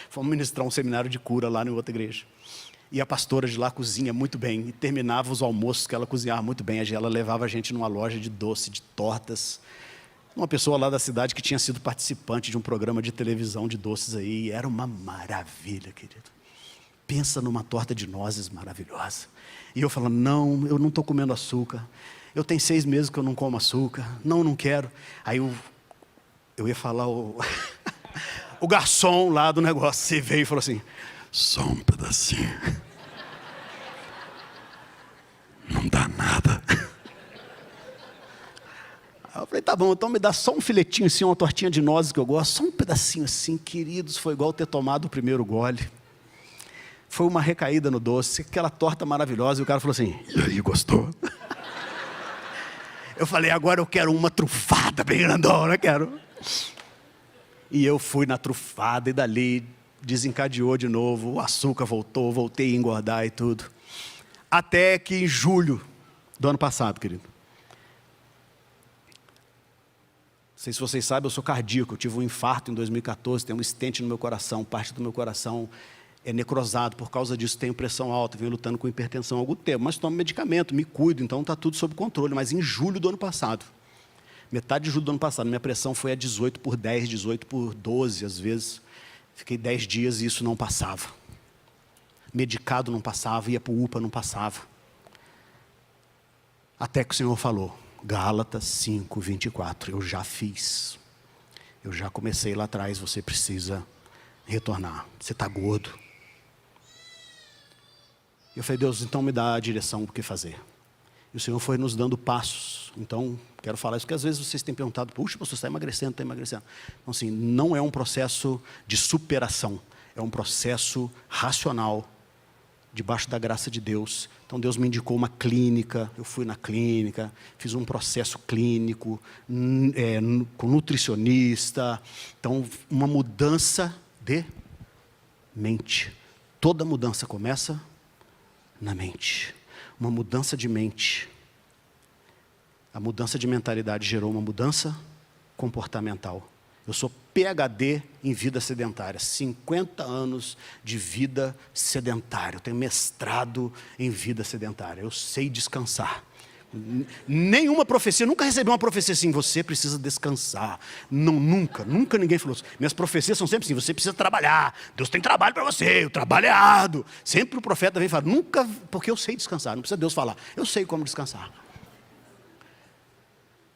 A: Fomos ministrar um seminário de cura lá em outra igreja. E a pastora de lá cozinha muito bem. E terminava os almoços que ela cozinhava muito bem. Ela levava a gente numa loja de doce, de tortas. Uma pessoa lá da cidade que tinha sido participante de um programa de televisão de doces aí. Era uma maravilha, querido. Pensa numa torta de nozes maravilhosa. E eu falando: não, eu não estou comendo açúcar. Eu tenho 6 meses que eu não como açúcar. Não quero. Aí eu ia falar o garçom lá do negócio. Você veio e falou assim: só um pedacinho. Não dá nada. Aí eu falei: tá bom, então me dá só um filetinho assim, uma tortinha de nozes que eu gosto. Só um pedacinho assim, queridos. Foi igual ter tomado o primeiro gole. Foi uma recaída no doce, aquela torta maravilhosa. E o cara falou assim: e aí, gostou? Eu falei: agora eu quero uma trufada bem grandona, quero. E eu fui na trufada e dali desencadeou de novo. O açúcar voltou, voltei a engordar e tudo. Até que em julho do ano passado, querido. Não sei se vocês sabem, eu sou cardíaco. Eu tive um infarto em 2014, tenho um stent no meu coração. Parte do meu coração é necrosado. Por causa disso tenho pressão alta, venho lutando com hipertensão há algum tempo. Mas tomo medicamento, me cuido, então está tudo sob controle. Mas em julho do ano passado, metade de julho do ano passado, minha pressão foi a 18/10, 18/12 às vezes. Fiquei 10 dias e isso não passava. Medicado não passava, ia para o UPA, não passava. Até que o Senhor falou: Gálatas 5:24, eu já fiz. Eu já comecei lá atrás, você precisa retornar. Você está gordo. Eu falei: Deus, então me dá a direção do que fazer. E o Senhor foi nos dando passos. Então, quero falar isso, porque às vezes vocês têm perguntado: puxa, você está emagrecendo, está emagrecendo. Então, assim, não é um processo de superação. É um processo racional, debaixo da graça de Deus. Então, Deus me indicou uma clínica. Eu fui na clínica, fiz um processo clínico, com nutricionista. Então, uma mudança de mente. Toda mudança começa na mente. Uma mudança de mente. A mudança de mentalidade gerou uma mudança comportamental. Eu sou PhD em vida sedentária. 50 anos de vida sedentária. Eu tenho mestrado em vida sedentária. Eu sei descansar. Nenhuma profecia, nunca recebi uma profecia assim: você precisa descansar. Não, nunca ninguém falou isso. Minhas profecias são sempre assim: você precisa trabalhar. Deus tem trabalho para você, o trabalho é árduo. Sempre o profeta vem falar: nunca, porque eu sei descansar. Não precisa Deus falar, eu sei como descansar.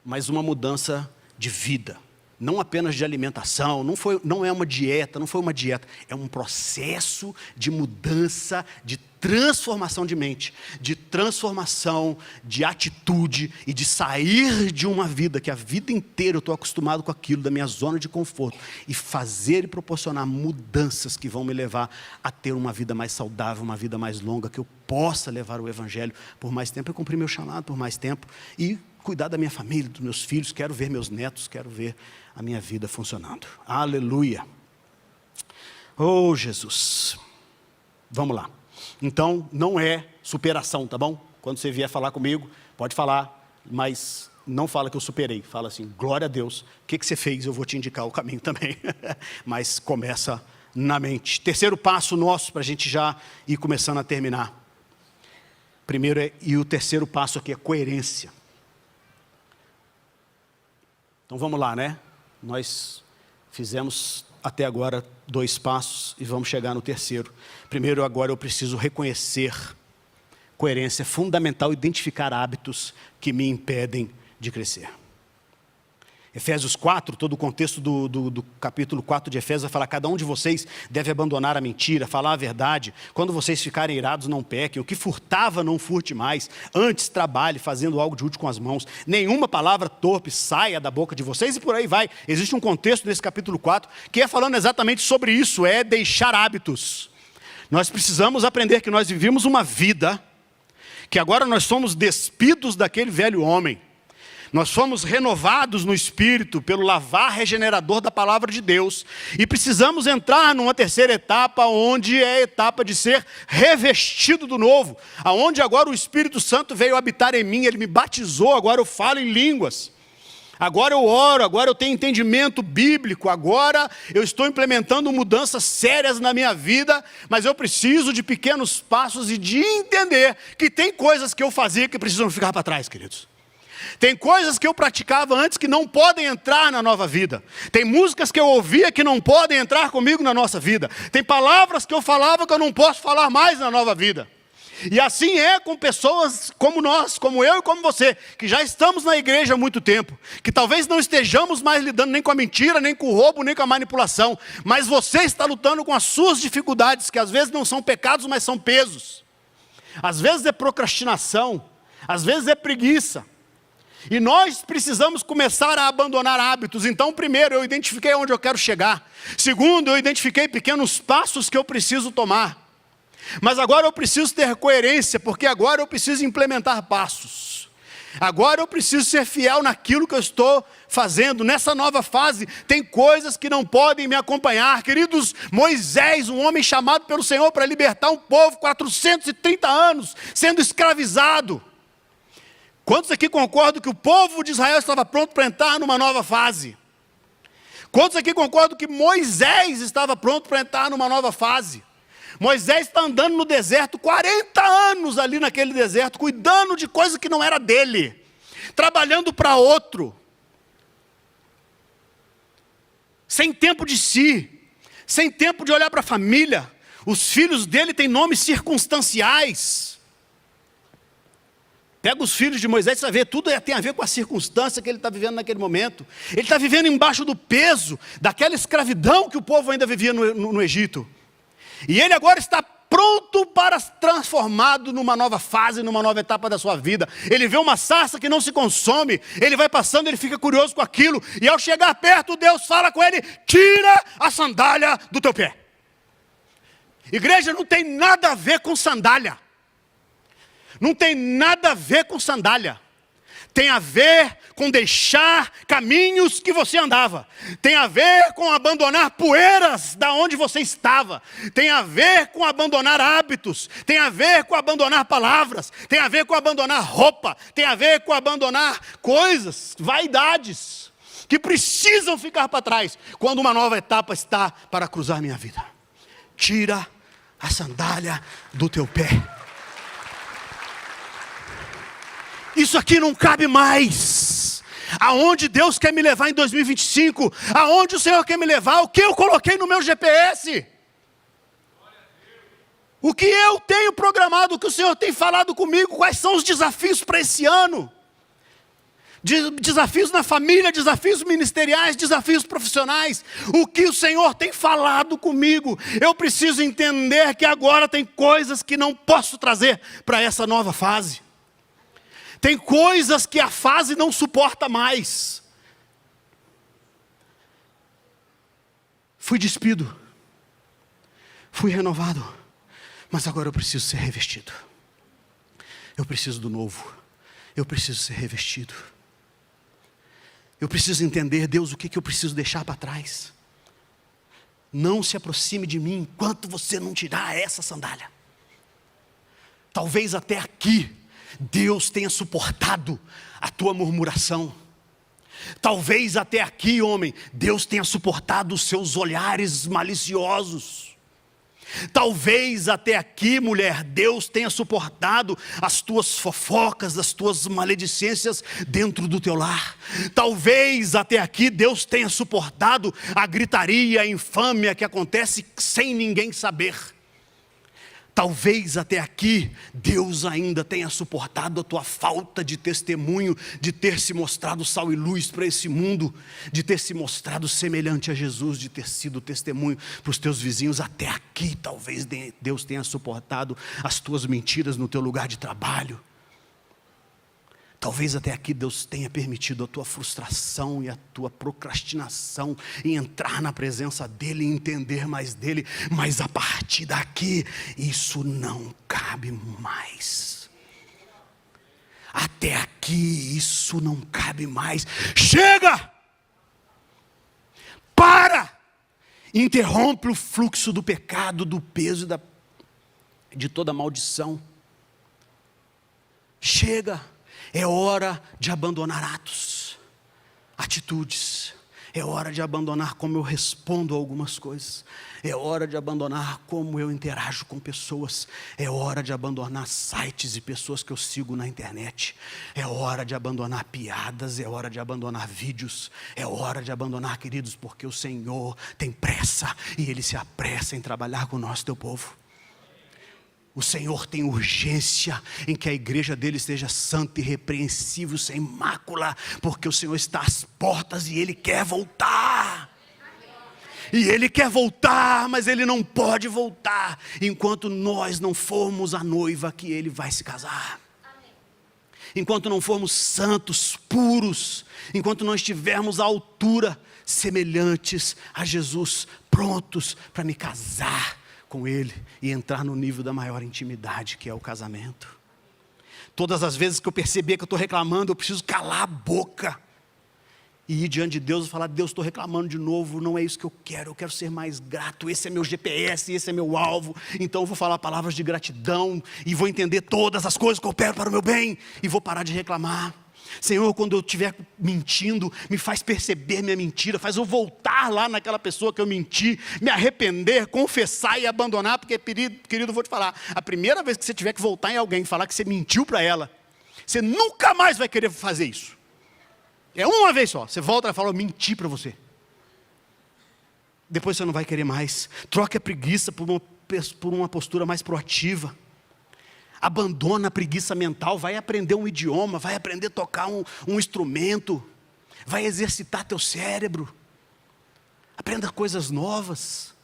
A: Mas uma mudança de vida. Não apenas de alimentação, não é uma dieta, não foi uma dieta. É um processo de mudança, de transformação de mente, de transformação de atitude e de sair de uma vida que a vida inteira eu estou acostumado com aquilo, da minha zona de conforto, e fazer e proporcionar mudanças que vão me levar a ter uma vida mais saudável, uma vida mais longa, que eu possa levar o Evangelho por mais tempo. Eu cumpri meu chamado por mais tempo e cuidar da minha família, dos meus filhos. Quero ver meus netos, quero ver a minha vida funcionando. Aleluia. Oh, Jesus. Vamos lá. Então, não é superação, tá bom? Quando você vier falar comigo, pode falar, mas não fala que eu superei. Fala assim, glória a Deus. O que você fez? Eu vou te indicar o caminho também. Mas começa na mente. Terceiro passo nosso, para a gente já ir começando a terminar. Primeiro e o terceiro passo aqui é coerência. Então vamos lá, né? Nós fizemos até agora 2 passos e vamos chegar no terceiro. Primeiro, agora eu preciso reconhecer coerência. É fundamental identificar hábitos que me impedem de crescer. Efésios 4, todo o contexto do capítulo 4 de Efésios vai falar: cada um de vocês deve abandonar a mentira, falar a verdade. Quando vocês ficarem irados, não pequem. O que furtava, não furte mais. Antes, trabalhe, fazendo algo de útil com as mãos. Nenhuma palavra torpe saia da boca de vocês, e por aí vai. Existe um contexto nesse capítulo 4 que é falando exatamente sobre isso, é deixar hábitos. Nós precisamos aprender que nós vivemos uma vida, que agora nós somos despidos daquele velho homem. Nós fomos renovados no Espírito pelo lavar regenerador da palavra de Deus. E precisamos entrar numa terceira etapa, onde é a etapa de ser revestido do novo. Aonde agora o Espírito Santo veio habitar em mim, Ele me batizou, agora eu falo em línguas. Agora eu oro, agora eu tenho entendimento bíblico, agora eu estou implementando mudanças sérias na minha vida, mas eu preciso de pequenos passos e de entender que tem coisas que eu fazia que precisam ficar para trás, queridos. Tem coisas que eu praticava antes que não podem entrar na nova vida. Tem músicas que eu ouvia que não podem entrar comigo na nossa vida. Tem palavras que eu falava que eu não posso falar mais na nova vida. E assim é com pessoas como nós, como eu e como você, que já estamos na igreja há muito tempo, que talvez não estejamos mais lidando nem com a mentira, nem com o roubo, nem com a manipulação, mas você está lutando com as suas dificuldades, que às vezes não são pecados, mas são pesos. Às vezes é procrastinação, às vezes é preguiça. E nós precisamos começar a abandonar hábitos. Então, primeiro, eu identifiquei onde eu quero chegar. Segundo, eu identifiquei pequenos passos que eu preciso tomar. Mas agora eu preciso ter coerência, porque agora eu preciso implementar passos. Agora eu preciso ser fiel naquilo que eu estou fazendo. Nessa nova fase, tem coisas que não podem me acompanhar. Queridos, Moisés, um homem chamado pelo Senhor para libertar um povo, 430 anos, sendo escravizado. Quantos aqui concordam que o povo de Israel estava pronto para entrar numa nova fase? Quantos aqui concordam que Moisés estava pronto para entrar numa nova fase? Moisés está andando no deserto, 40 anos ali naquele deserto, cuidando de coisa que não era dele, trabalhando para outro, sem tempo de si, sem tempo de olhar para a família. Os filhos dele têm nomes circunstanciais. Pega os filhos de Moisés, você vai ver, tudo tem a ver com a circunstância que ele está vivendo naquele momento. Ele está vivendo embaixo do peso daquela escravidão que o povo ainda vivia no Egito. E ele agora está pronto para ser transformado numa nova fase, numa nova etapa da sua vida. Ele vê uma sarça que não se consome, ele vai passando, ele fica curioso com aquilo. E ao chegar perto, Deus fala com ele: tira a sandália do teu pé. Igreja, não tem nada a ver com sandália. Não tem nada a ver com sandália. Tem a ver com deixar caminhos que você andava. Tem a ver com abandonar poeiras da onde você estava. Tem a ver com abandonar hábitos. Tem a ver com abandonar palavras. Tem a ver com abandonar roupa. Tem a ver com abandonar coisas, vaidades, que precisam ficar para trás quando uma nova etapa está para cruzar minha vida. Tira a sandália do teu pé. Isso aqui não cabe mais. Aonde Deus quer me levar em 2025? Aonde o Senhor quer me levar? O que eu coloquei no meu GPS? O que eu tenho programado? O que o Senhor tem falado comigo? Quais são os desafios para esse ano? Desafios na família, desafios ministeriais, desafios profissionais. O que o Senhor tem falado comigo? Eu preciso entender que agora tem coisas que não posso trazer para essa nova fase. Tem coisas que a fase não suporta mais. Fui despido. Fui renovado. Mas agora eu preciso ser revestido. Eu preciso do novo. Eu preciso ser revestido. Eu preciso entender, Deus, o que eu preciso deixar para trás. Não se aproxime de mim enquanto você não tirar essa sandália. Talvez até aqui Deus tenha suportado a tua murmuração. Talvez até aqui, homem, Deus tenha suportado os seus olhares maliciosos. Talvez até aqui, mulher, Deus tenha suportado as tuas fofocas, as tuas maledicências dentro do teu lar. Talvez até aqui Deus tenha suportado a gritaria, a infâmia que acontece sem ninguém saber. Talvez até aqui Deus ainda tenha suportado a tua falta de testemunho, de ter se mostrado sal e luz para esse mundo, de ter se mostrado semelhante a Jesus, de ter sido testemunho para os teus vizinhos. Até aqui talvez Deus tenha suportado as tuas mentiras no teu lugar de trabalho. Talvez até aqui Deus tenha permitido a tua frustração e a tua procrastinação em entrar na presença dEle e entender mais dEle. Mas a partir daqui, isso não cabe mais. Até aqui, isso não cabe mais. Chega! Para! Interrompe o fluxo do pecado, do peso e de toda maldição. Chega! É hora de abandonar atos, atitudes. É hora de abandonar como eu respondo a algumas coisas. É hora de abandonar como eu interajo com pessoas. É hora de abandonar sites e pessoas que eu sigo na internet. É hora de abandonar piadas. É hora de abandonar vídeos. É hora de abandonar, queridos, porque o Senhor tem pressa e Ele se apressa em trabalhar com o nosso, teu povo. O Senhor tem urgência em que a igreja dele esteja santa e irrepreensível, sem mácula, porque o Senhor está às portas e Ele quer voltar. E Ele quer voltar, mas Ele não pode voltar enquanto nós não formos a noiva que Ele vai se casar. Enquanto não formos santos, puros, enquanto não estivermos à altura, semelhantes a Jesus, prontos para me casar com Ele e entrar no nível da maior intimidade, que é o casamento. Todas as vezes que eu perceber que eu estou reclamando, eu preciso calar a boca e ir diante de Deus e falar: Deus, estou reclamando de novo, não é isso que eu quero ser mais grato, esse é meu GPS, esse é meu alvo, então eu vou falar palavras de gratidão e vou entender todas as coisas que eu opero para o meu bem e vou parar de reclamar. Senhor, quando eu estiver mentindo, me faz perceber minha mentira, faz eu voltar lá naquela pessoa que eu menti, me arrepender, confessar e abandonar, porque, querido, eu vou te falar, a primeira vez que você tiver que voltar em alguém e falar que você mentiu para ela, você nunca mais vai querer fazer isso. É uma vez só, você volta e fala: eu menti para você. Depois você não vai querer mais. Troque a preguiça por uma postura mais proativa. Abandona a preguiça mental, vai aprender um idioma, vai aprender a tocar um instrumento, vai exercitar teu cérebro, aprenda coisas novas,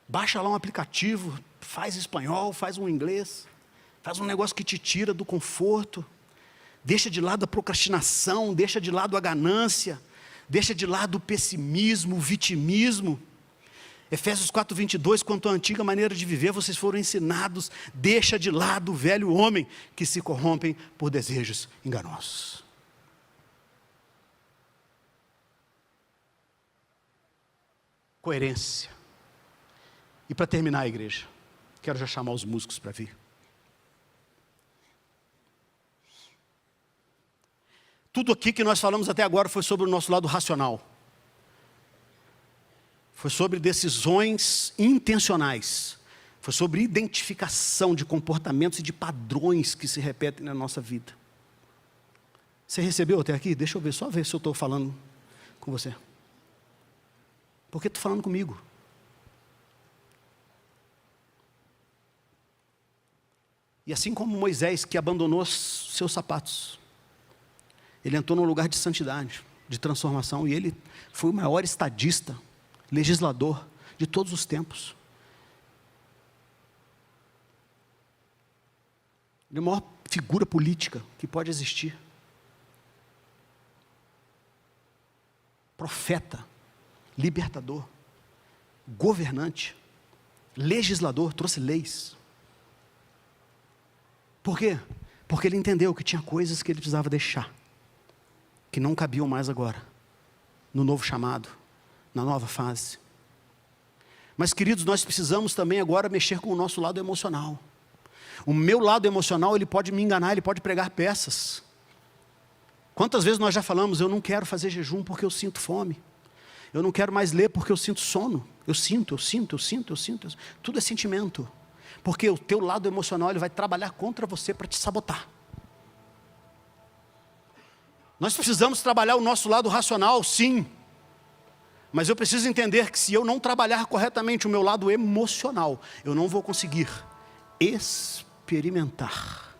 A: baixa lá um aplicativo, faz espanhol, faz um inglês, faz um negócio que te tira do conforto, deixa de lado a procrastinação, deixa de lado a ganância, deixa de lado o pessimismo, o vitimismo. Efésios 4:22, quanto à antiga maneira de viver, vocês foram ensinados, deixa de lado o velho homem, que se corrompem por desejos enganosos. Coerência. E para terminar, a igreja, quero já chamar os músicos para vir. Tudo aqui que nós falamos até agora foi sobre o nosso lado racional. Foi sobre decisões intencionais. Foi sobre identificação de comportamentos e de padrões que se repetem na nossa vida. Você recebeu até aqui? Deixa eu ver, só ver se eu estou falando com você. Porque estou falando comigo. E assim como Moisés, que abandonou seus sapatos, ele entrou num lugar de santidade, de transformação, e ele foi o maior estadista, legislador de todos os tempos. Ele é a maior figura política que pode existir. Profeta, libertador, governante, legislador, trouxe leis. Por quê? Porque ele entendeu que tinha coisas que ele precisava deixar, que não cabiam mais agora, no novo chamado, na nova fase. Mas, queridos, nós precisamos também agora mexer com o nosso lado emocional. O meu lado emocional, ele pode me enganar, ele pode pregar peças. Quantas vezes nós já falamos, eu não quero fazer jejum porque eu sinto fome. Eu não quero mais ler porque eu sinto sono. Eu sinto. Tudo é sentimento. Porque o teu lado emocional, ele vai trabalhar contra você para te sabotar. Nós precisamos trabalhar o nosso lado racional, sim. Mas eu preciso entender que se eu não trabalhar corretamente o meu lado emocional, eu não vou conseguir experimentar,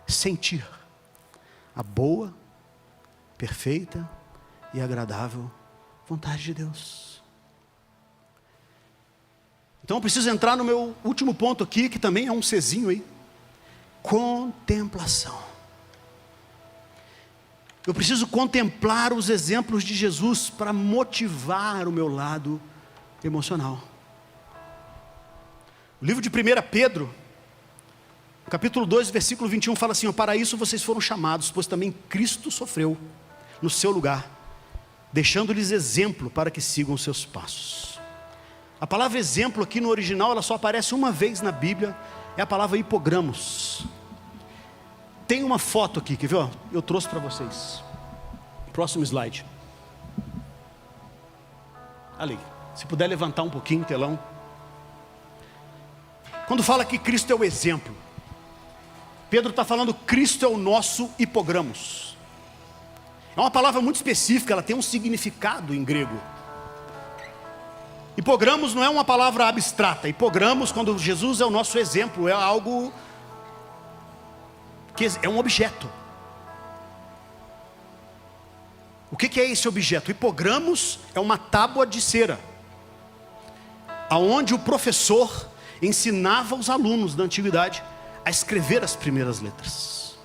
A: sentir a boa, perfeita e agradável vontade de Deus. Então eu preciso entrar no meu último ponto aqui, que também é um Czinho aí. Contemplação. Eu preciso contemplar os exemplos de Jesus para motivar o meu lado emocional. O livro de 1 Pedro, capítulo 2, versículo 21, fala assim: para isso vocês foram chamados, pois também Cristo sofreu no seu lugar, deixando-lhes exemplo para que sigam os seus passos. A palavra exemplo aqui no original, ela só aparece uma vez na Bíblia, é a palavra hipogramos. Tem uma foto aqui, quer ver? Eu trouxe para vocês. Próximo slide. Ali, se puder levantar um pouquinho o telão. Quando fala que Cristo é o exemplo, Pedro está falando Cristo é o nosso hipogramos. É uma palavra muito específica, ela tem um significado em grego. Hipogramos não é uma palavra abstrata. Hipogramos, quando Jesus é o nosso exemplo, é algo que é um objeto. O que é esse objeto? Hipogramos é uma tábua de cera, aonde o professor ensinava os alunos da antiguidade a escrever as primeiras letras.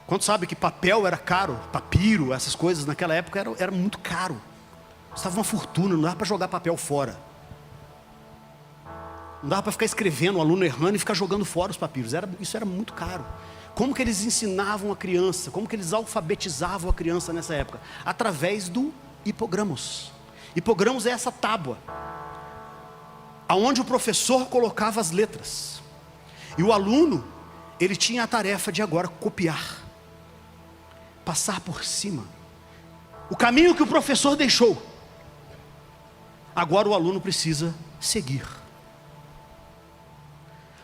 A: Quanto sabe que papel era caro, papiro, essas coisas naquela época era muito caro. Custava uma fortuna, não dava para jogar papel fora. Não dava para ficar escrevendo, o aluno errando e ficar jogando fora os papiros. Isso era muito caro. Como que eles ensinavam a criança? Como que eles alfabetizavam a criança nessa época? Através do hipogramos. Hipogramos é essa tábua, aonde o professor colocava as letras. E o aluno, ele tinha a tarefa de agora copiar, passar por cima. O caminho que o professor deixou, agora o aluno precisa seguir.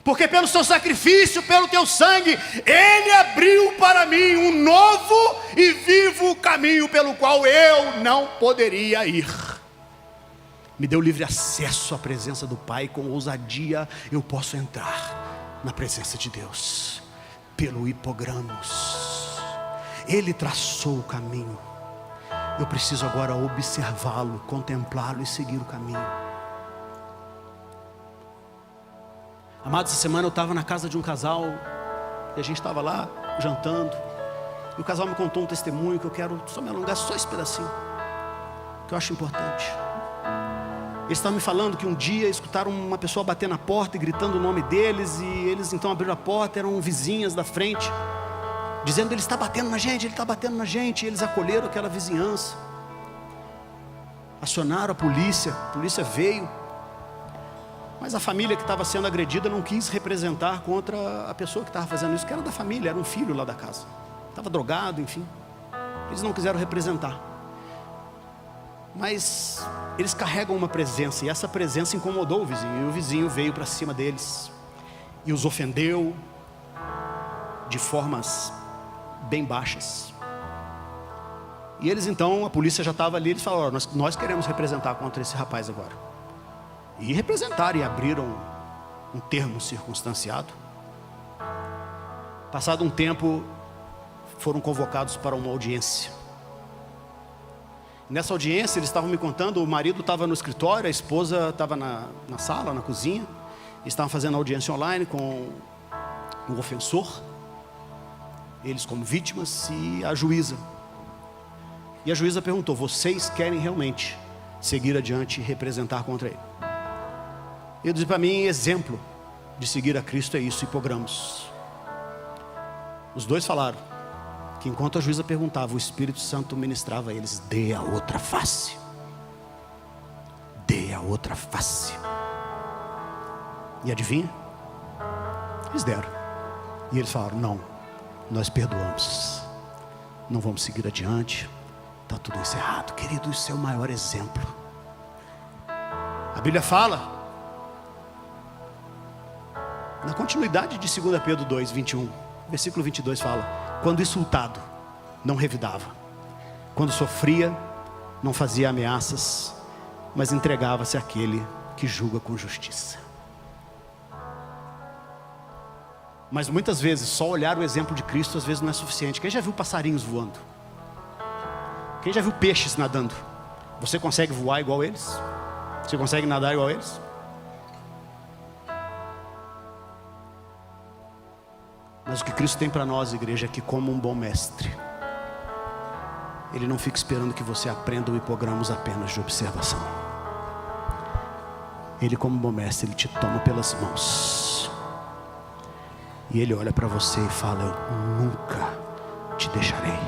A: Porque pelo seu sacrifício, pelo teu sangue, Ele abriu para mim um novo e vivo caminho pelo qual eu não poderia ir. Me deu livre acesso à presença do Pai, com ousadia eu posso entrar na presença de Deus, pelo hipogramos. Ele traçou o caminho, eu preciso agora observá-lo, contemplá-lo e seguir o caminho. Amado, essa semana eu estava na casa de um casal, e a gente estava lá jantando, e o casal me contou um testemunho que eu quero só me alongar só esse pedacinho, que eu acho importante. Eles estavam me falando que um dia escutaram uma pessoa bater na porta e gritando o nome deles, e eles então abriram a porta, eram vizinhas da frente, dizendo: ele está batendo na gente, ele está batendo na gente. E eles acolheram aquela vizinhança, acionaram a polícia veio, mas a família que estava sendo agredida não quis representar contra a pessoa que estava fazendo isso, que era da família, era um filho lá da casa, estava drogado, enfim, eles não quiseram representar. Mas eles carregam uma presença, e essa presença incomodou o vizinho, e o vizinho veio para cima deles, e os ofendeu, de formas bem baixas. E eles então, a polícia já estava ali, eles falaram: nós queremos representar contra esse rapaz agora. E representaram e abriram um termo circunstanciado. Passado um tempo, foram convocados para uma audiência. Nessa audiência, eles estavam me contando, o marido estava no escritório, a esposa estava na sala, na cozinha. Eles estavam fazendo audiência online com o ofensor, eles como vítimas, e a juíza. E a juíza perguntou: vocês querem realmente seguir adiante e representar contra ele? Eu disse: para mim, exemplo de seguir a Cristo é isso, hipogramos. Os dois falaram que enquanto a juíza perguntava, o Espírito Santo ministrava a eles: dê a outra face, dê outra face. E adivinha? Eles deram. E eles falaram: não, nós perdoamos, não vamos seguir adiante, está tudo encerrado. Querido, isso é o maior exemplo. A Bíblia fala, na continuidade de 2 Pedro 2, 21, versículo 22 fala: quando insultado, não revidava; quando sofria, não fazia ameaças, mas entregava-se àquele que julga com justiça. Mas muitas vezes, só olhar o exemplo de Cristo às vezes não é suficiente. Quem já viu passarinhos voando? Quem já viu peixes nadando? Você consegue voar igual eles? Você consegue nadar igual eles? Mas o que Cristo tem para nós, igreja, é que, como um bom mestre, Ele não fica esperando que você aprenda o hipogramos apenas de observação. Ele, como um bom mestre, Ele te toma pelas mãos e Ele olha para você e fala: eu nunca te deixarei.